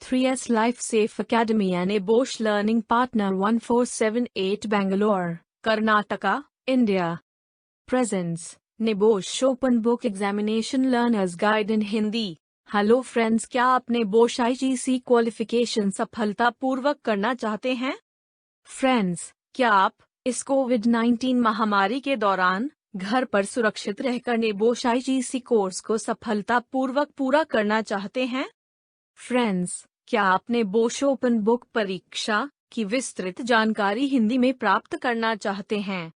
3S Life Safe Academy and a Bosch Learning Partner 1478 Bangalore, Karnataka, India. Presents Bosch Open Book Examination Learner's Guide in Hindi. Hello friends, क्या आपने बोश IGC qualification सफलतापूर्वक करना चाहते हैं? Friends, क्या आप इस कोविड-19 महामारी के दौरान घर पर सुरक्षित रहकर बोश IGC कोर्स को सफलतापूर्वक पूरा करना चाहते हैं? फ्रेंड्स, क्या आपने बोश ओपन बुक परीक्षा की विस्तृत जानकारी हिंदी में प्राप्त करना चाहते हैं?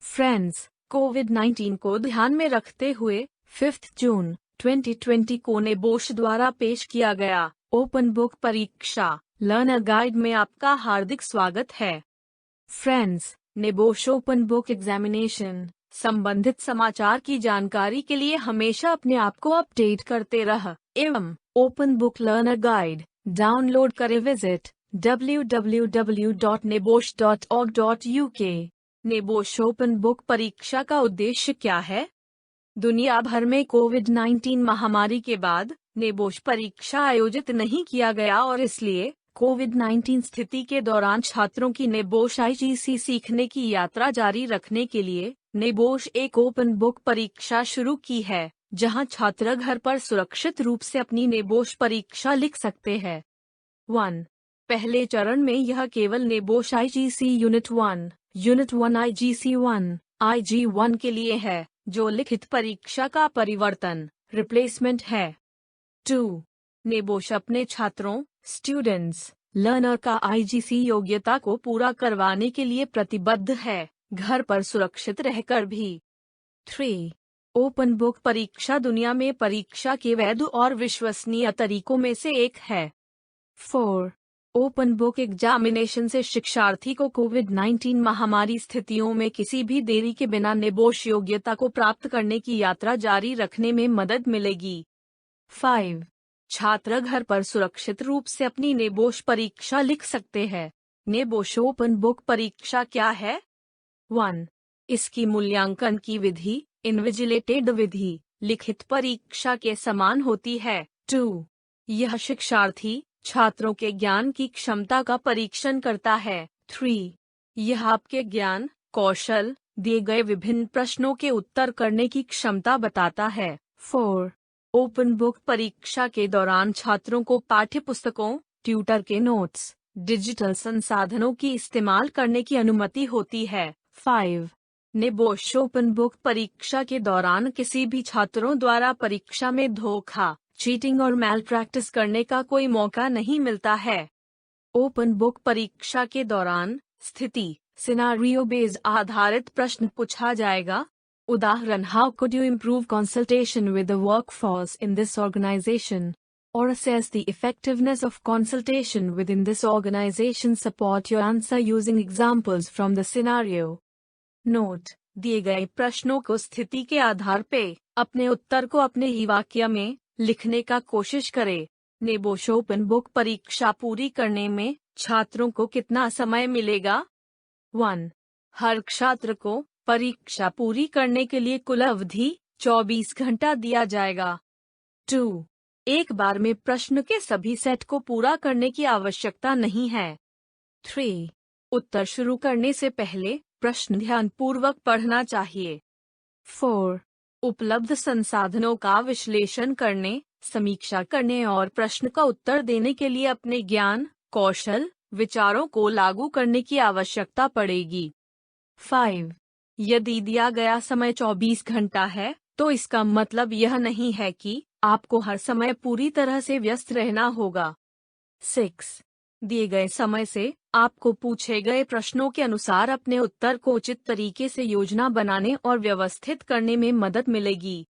फ्रेंड्स, कोविड-19 को ध्यान में रखते हुए 5 जून 2020 को बोश द्वारा पेश किया गया ओपन बुक परीक्षा लर्नर गाइड में आपका हार्दिक स्वागत है। फ्रेंड्स, बोश ओपन बुक एग्जामिनेशन संबंधित समाचार की जानकारी के लिए हमेशा अपने आप को अपडेट करते रह एवं open book learner guide download करें। Visit www.nebosh.org.uk। बोश ओपन बुक परीक्षा का उद्देश्य क्या है? दुनिया भर में कोविड-19 महामारी के बाद बोश परीक्षा आयोजित नहीं किया गया और इसलिए कोविड-19 स्थिति के दौरान छात्रों की बोश IGC सीखने की यात्रा जारी रखने के लिए बोश एक ओपन बुक परीक्षा शुरू की है, जहां छात्र घर पर सुरक्षित रूप से अपनी बोश परीक्षा लिख सकते हैं। 1. पहले चरण में यह केवल बोश IGC यूनिट 1 IGC1 IG1 के लिए है, जो लिखित परीक्षा का परिवर्तन रिप्लेसमेंट है। 2. बोश अपने छात्रों स्टूडेंट्स लर्नर का IGC योग्यता को पूरा करवाने के लिए प्रतिबद्ध है, घर पर सुरक्षित रहकर भी। 3. ओपन बुक परीक्षा दुनिया में परीक्षा के वैध और विश्वसनीय तरीकों में से एक है। 4. ओपन बुक एग्जामिनेशन से शिक्षार्थी को कोविड-19 महामारी स्थितियों में किसी भी देरी के बिना बोश योग्यता को प्राप्त करने की यात्रा जारी रखने में मदद मिलेगी। 5. छात्र घर पर सुरक्षित रूप से अपनी बोश परीक्षा लिख सकते हैं। बोश ओपन बुक परीक्षा क्या है? 1. इसकी मूल्यांकन की विधि इन्विजिलेटेड विधि लिखित परीक्षा के समान होती है। 2. यह शिक्षार्थी छात्रों के ज्ञान की क्षमता का परीक्षण करता है। 3. यह आपके ज्ञान कौशल दिए गए विभिन्न प्रश्नों के उत्तर करने की क्षमता बताता है। 4. ओपन बुक परीक्षा के दौरान छात्रों को पाठ्यपुस्तकों ट्यूटर के नोट्स डिजिटल संसाधनों की इस्तेमाल करने की अनुमति होती है। 5. बोश ओपन बुक परीक्षा के दौरान किसी भी छात्रों द्वारा परीक्षा में धोखा चीटिंग और मैल प्रैक्टिस करने का कोई मौका नहीं मिलता है। ओपन बुक परीक्षा के दौरान स्थिति सिनारियो बेस्ड आधारित प्रश्न पूछा जाएगा। उदाहरण, how could you improve consultation with the workforce in this organisation और assess the effectiveness of consultation within this organization? Support your answer using examples from the scenario. Note: दिए गए प्रश्नों को स्थिति के आधार पे अपने उत्तर को अपने ही वाक्य में लिखने का कोशिश करें। बोश ओपन बुक परीक्षा पूरी करने में छात्रों को कितना समय मिलेगा? 1. हर छात्र को परीक्षा पूरी करने के लिए कुल अवधि 24 घंटा दिया जाएगा। 2. एक बार में प्रश्न के सभी सेट को पूरा करने की आवश्यकता नहीं है। 3. उत्तर शुरू करने से पहले प्रश्न ध्यानपूर्वक पढ़ना चाहिए। 4. उपलब्ध संसाधनों का विश्लेषण करने, समीक्षा करने और प्रश्न का उत्तर देने के लिए अपने ज्ञान, कौशल, विचारों को लागू करने की आवश्यकता पड़ेगी। 5. यदि दिया गया समय 24 घंटा है, तो इसका मतलब यह नहीं है कि आपको हर समय पूरी तरह से व्यस्त रहना होगा। 6. दिए गए समय से आपको पूछे गए प्रश्नों के अनुसार अपने उत्तर को उचित तरीके से योजना बनाने और व्यवस्थित करने में मदद मिलेगी।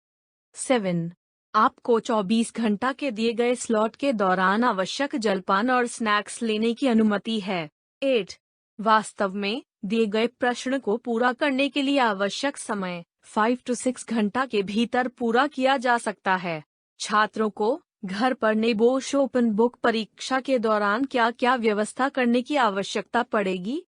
7. आपको 24 घंटा के दिए गए स्लॉट के दौरान आवश्यक जलपान और स्नैक्स लेने की अनुमति है। 8. वास्तव में दिए गए प्रश्न को पूरा करने के लिए आवश्यक समय 5 to 6 घंटा के भीतर पूरा किया जा सकता है। छात्रों को घर पर बोश ओपन बुक परीक्षा के दौरान क्या क्या व्यवस्था करने की आवश्यकता पड़ेगी?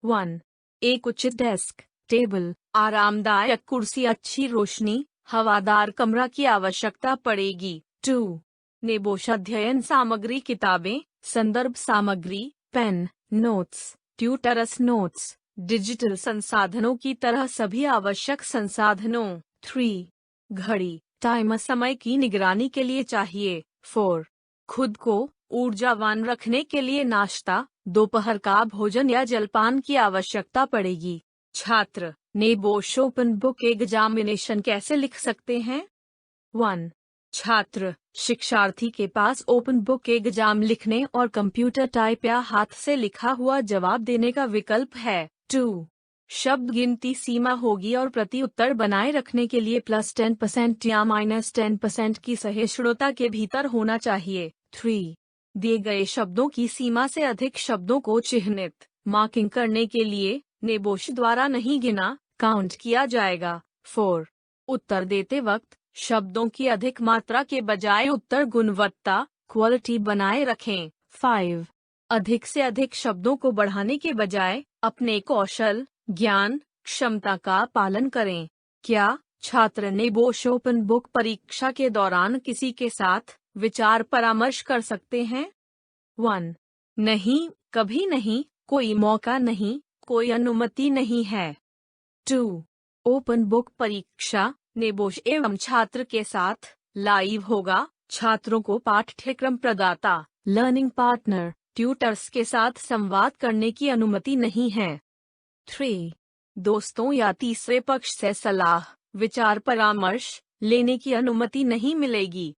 1. एक उचित डेस्क, टेबल, आरामदायक कुर्सी, अच्छी रोशनी, हवादार कमरा की आवश्यकता पड़ेगी। 2. नेबोश अध्ययन सामग्री किताबें, संदर्भ सामग्री, पेन, नोट्स, ट्यूटरस नोट्स, डिजिटल संसाधनों की तरह सभी आवश्यक संसाधनों। 3. घड़ी, टाइमर समय की निगरानी के लिए चाहिए। 4. खुद को ऊर्जावान रखने के लिए नाश्ता, दोपहर का भोजन या जलपान की आवश्यकता पड़ेगी। छात्र नेबोश ओपन बुक एग्जामिनेशन कैसे लिख सकते हैं? 1. छात्र शिक्षार्थी के पास ओपन बुक एग्जाम लिखने और कंप्यूटर टाइप या हाथ से लिखा हुआ जवाब देने का विकल्प है। 2. शब्द गिनती सीमा होगी और प्रति उत्तर बनाए रखने के लिए +10% या -10% की सहिष्णुता के भीतर होना चाहिए। 3. दिए गए शब्दों की सीमा से अधिक शब्दों को चिह्नित मार्किंग करने के लिए नेबोश द्वारा नहीं गिना, काउंट किया जाएगा। 4. उत्तर देते वक्त शब्दों की अधिक मात्रा के बजाय उत्तर गुणवत्ता क्वालिटी बनाए रखें। 5. अधिक से अधिक शब्दों को बढ़ाने के बजाय अपने कौशल, ज्ञान, क्षमता का पालन करें। क्या छात्र नेबोश ओपन बुक परीक्षा के दौरान किसी के साथ विचार परामर्श कर सकते हैं? 1. नहीं, कभी नहीं, कोई मौका नहीं, कोई अनुमति नहीं है। 2. ओपन बुक परीक्षा नेबोश एवं छात्र के साथ लाइव होगा। छात्रों को पाठ्यक्रम प्रदाता, लर्निंग पार्टनर, ट्यूटर्स के साथ संवाद करने की अनुमति नहीं है। 3. दोस्तों या तीसरे पक्ष से सलाह, विचार परामर्श लेने की अनुमति नहीं मिलेगी।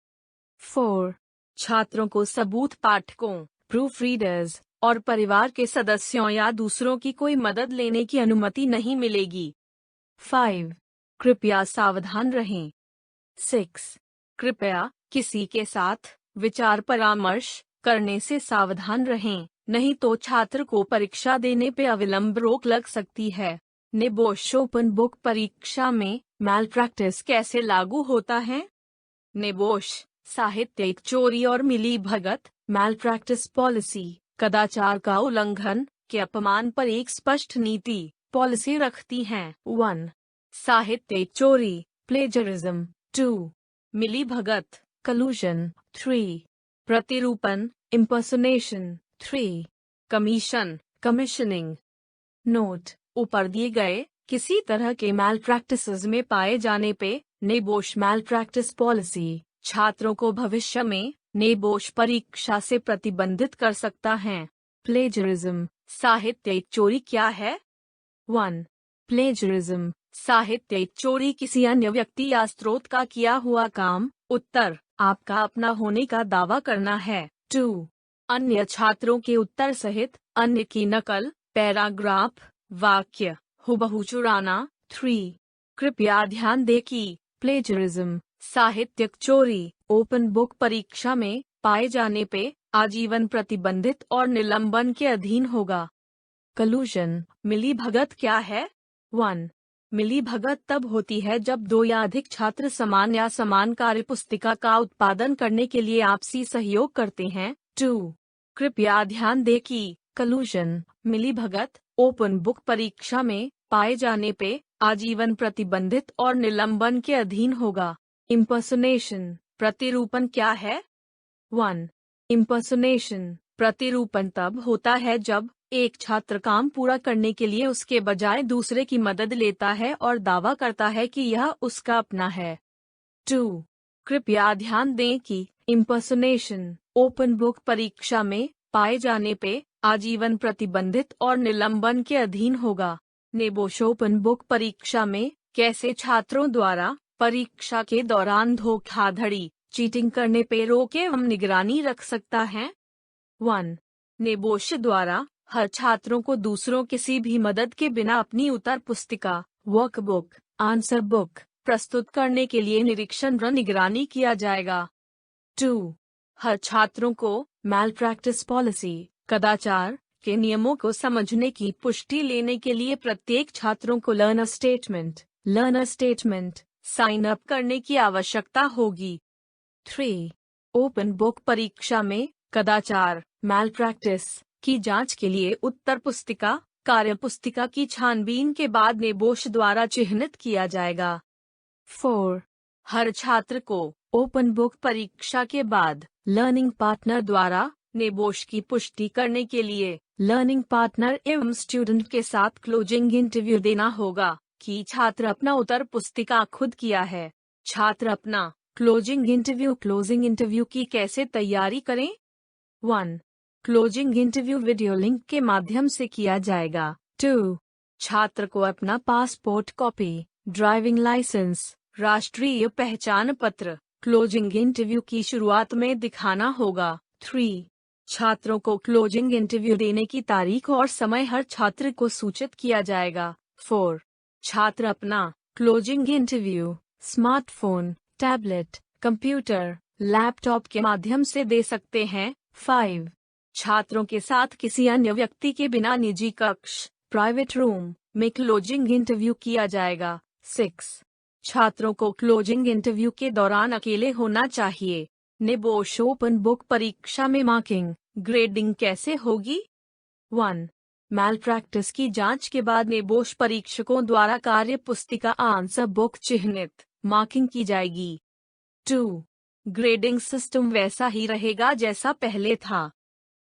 4. छात्रों को सबूत पाठकों, प्रूफ रीडर्स और परिवार के सदस्यों या दूसरों की कोई मदद लेने की अनुमति नहीं मिलेगी। 5. कृपया सावधान रहें। 6. कृपया किसी के साथ विचार परामर्श करने से सावधान रहें, नहीं तो छात्र को परीक्षा देने पे अविलंब रोक लग सकती है। नेबोश ओपन बुक परीक्षा में मैल प्रैक्टिस कैसे लागू होता है? नेबोश साहित्यिक चोरी और मिली भगत मैल प्रैक्टिस पॉलिसी कदाचार का उल्लंघन के अपमान पर एक स्पष्ट नीति पॉलिसी रखती हैं। 1. साहित्यिक चोरी प्लेजरिज्म। 2. मिली भगत कलूजन। 3. प्रतिरूपण इम्पर्सोनेशन। 3. Commission commissioning. नोट: ऊपर दिए गए किसी तरह के मैल प्रैक्टिसेस में पाए जाने पे नेबोश मैल प्रैक्टिस पॉलिसी छात्रों को भविष्य में नेबोश परीक्षा से प्रतिबंधित कर सकता है। प्लेजरिज्म साहित्यिक चोरी क्या है? 1. प्लेजरिज्म साहित्यिक चोरी किसी अन्य व्यक्ति या स्रोत का किया हुआ काम, उत्तर आपका अपना होने का दावा करना है। 2. अन्य छात्रों के उत्तर सहित अन्य की नकल, पैराग्राफ, वाक्य हुबहू चुराना। 3. कृपया ध्यान दें कि प्लेजरिज्म साहित्यिक चोरी ओपन बुक परीक्षा में पाए जाने पे आजीवन प्रतिबंधित और निलंबन के अधीन होगा। कलूजन मिलीभगत क्या है? 1. मिलीभगत तब होती है जब 2 या अधिक छात्र समान या समान कार्यपुस्तिका का उत्पादन करने के लिए आपसी सहयोग करते हैं। 2. कृपया ध्यान दें कि कलूजन मिलीभगत ओपन बुक परीक्षा में पाए जाने पे आजीवन प्रतिबंधित और निलंबन के अधीन होगा। इम्पर्सोनेशन प्रतिरूपण क्या है? 1. इम्पर्सोनेशन प्रतिरूपण तब होता है जब एक छात्र काम पूरा करने के लिए उसके बजाय दूसरे की मदद लेता है और दावा करता है कि यह उसका अपना है। 2. कृपया ध्यान दें कि इम्पर्सोनेशन ओपन बुक परीक्षा में पाए जाने पे आजीवन प्रतिबंधित और निलंबन के अधीन होगा। नेबोश ओपन बुक परीक्षा में कैसे छात्रों द्वारा परीक्षा के दौरान धोखाधड़ी चीटिंग करने पे रोक एवं निगरानी रख सकता है? 1. नेबोश द्वारा हर छात्रों को दूसरों किसी भी मदद के बिना अपनी उत्तर पुस्तिका, वर्कबुक, आंसर बुक प्रस्तुत करने के लिए निरीक्षण व निगरानी किया जाएगा। 2. हर छात्रों को मैल प्रैक्टिस पॉलिसी कदाचार के नियमों को समझने की पुष्टि लेने के लिए प्रत्येक छात्रों को लर्नर स्टेटमेंट साइन अप करने की आवश्यकता होगी। 3. ओपन बुक परीक्षा में कदाचार मैल प्रैक्टिस की जांच के लिए उत्तर पुस्तिका, कार्यपुस्तिका की छानबीन के बाद नेबोश द्वारा चिह्नित किया जाएगा। 4. हर छात्र को ओपन बुक परीक्षा के बाद लर्निंग पार्टनर द्वारा नेबोश की पुष्टि करने के लिए लर्निंग पार्टनर एवं स्टूडेंट के साथ क्लोजिंग इंटरव्यू देना होगा कि छात्र अपना उत्तर पुस्तिका खुद किया है। छात्र अपना क्लोजिंग इंटरव्यू की कैसे तैयारी करें? 1. क्लोजिंग इंटरव्यू वीडियो लिंक के माध्यम से किया जाएगा। 2. छात्र को अपना पासपोर्ट कॉपी, ड्राइविंग लाइसेंस, राष्ट्रीय पहचान पत्र क्लोजिंग इंटरव्यू की शुरुआत में दिखाना होगा। 3. छात्रों को क्लोजिंग इंटरव्यू देने की तारीख और समय हर छात्र को सूचित किया जाएगा। 4. छात्र अपना closing interview smartphone, tablet, computer, laptop के माध्यम से दे सकते हैं। 5. छात्रों के साथ किसी अन्य व्यक्ति के बिना निजी कक्ष, प्राइवेट रूम में क्लोजिंग इंटरव्यू किया जाएगा। 6. छात्रों को क्लोजिंग इंटरव्यू के दौरान अकेले होना चाहिए। नेबोश ओपन बुक परीक्षा में मार्किंग, ग्रेडिंग कैसे होगी? 1. मैल प्रैक्टिस की जांच के बाद नेबोश परीक्षकों द्वारा कार्य पुस्तिका आंसर बुक चिह्नित, मार्किंग की जाएगी। 2. ग्रेडिंग सिस्टम वैसा ही रहेगा जैसा पहले था।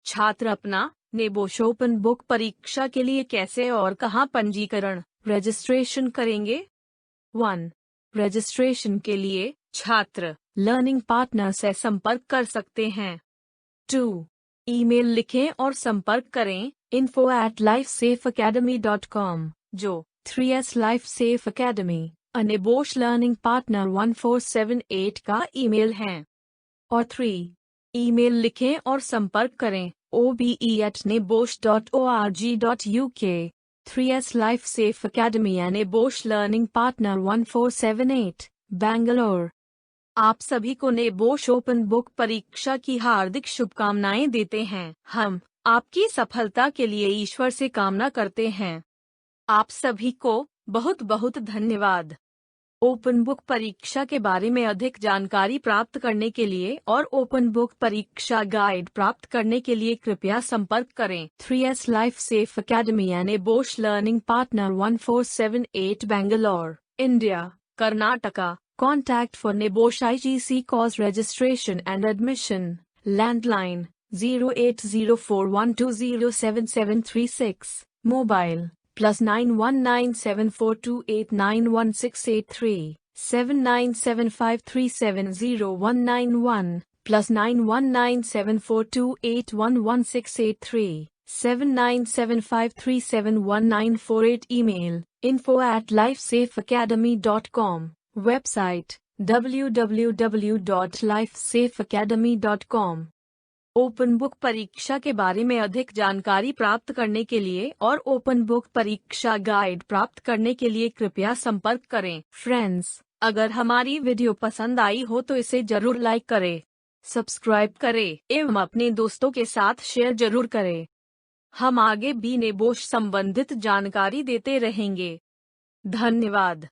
छात्र अपना नेबोश ओपन बुक परीक्षा के लिए कैसे और कहां पंजीकरण, रजिस्ट्रेशन करेंगे? 1. रजिस्ट्रेशन के लिए छात्र लर्निंग पार्टनर से संपर्क कर सकते हैं। 2. ईमेल लिखें और संपर्क करें info@lifesafeacademy.com, जो 3S Life Safe Academy, NEBOSH learning partner 1478 का ईमेल है। और 3. ईमेल लिखें और संपर्क करें obe@nebosh.org.uk, 3S Life Safe Academy NEBOSH learning partner 1478, Bangalore. आप सभी को नेबोश ओपन बुक परीक्षा की हार्दिक शुभकामनाएं देते हैं। हम आपकी सफलता के लिए ईश्वर से कामना करते हैं। आप सभी को बहुत बहुत धन्यवाद। ओपन बुक परीक्षा के बारे में अधिक जानकारी प्राप्त करने के लिए और ओपन बुक परीक्षा गाइड प्राप्त करने के लिए कृपया संपर्क करें 3S Life Safe Academy NEBOSH learning partner 1478, Bangalore, India, Karnataka. Contact for Nebosh IGC course registration and admission. Landline 080412077736. Mobile +919742891683. 7975370191. +919742811683. 7975371948. Email info@lifesafeacademy.com. Website www.lifesafeacademy.com। Open book परीक्षा के बारे में अधिक जानकारी प्राप्त करने के लिए और ओपन बुक परीक्षा गाइड प्राप्त करने के लिए कृपया संपर्क करें। फ्रेंड्स, अगर हमारी वीडियो पसंद आई हो तो इसे जरूर लाइक करें, सब्सक्राइब करें एवं अपने दोस्तों के साथ शेयर जरूर करें। हम आगे भी नेबोश संबंधित जानकारी देते रहेंगे। धन्यवाद।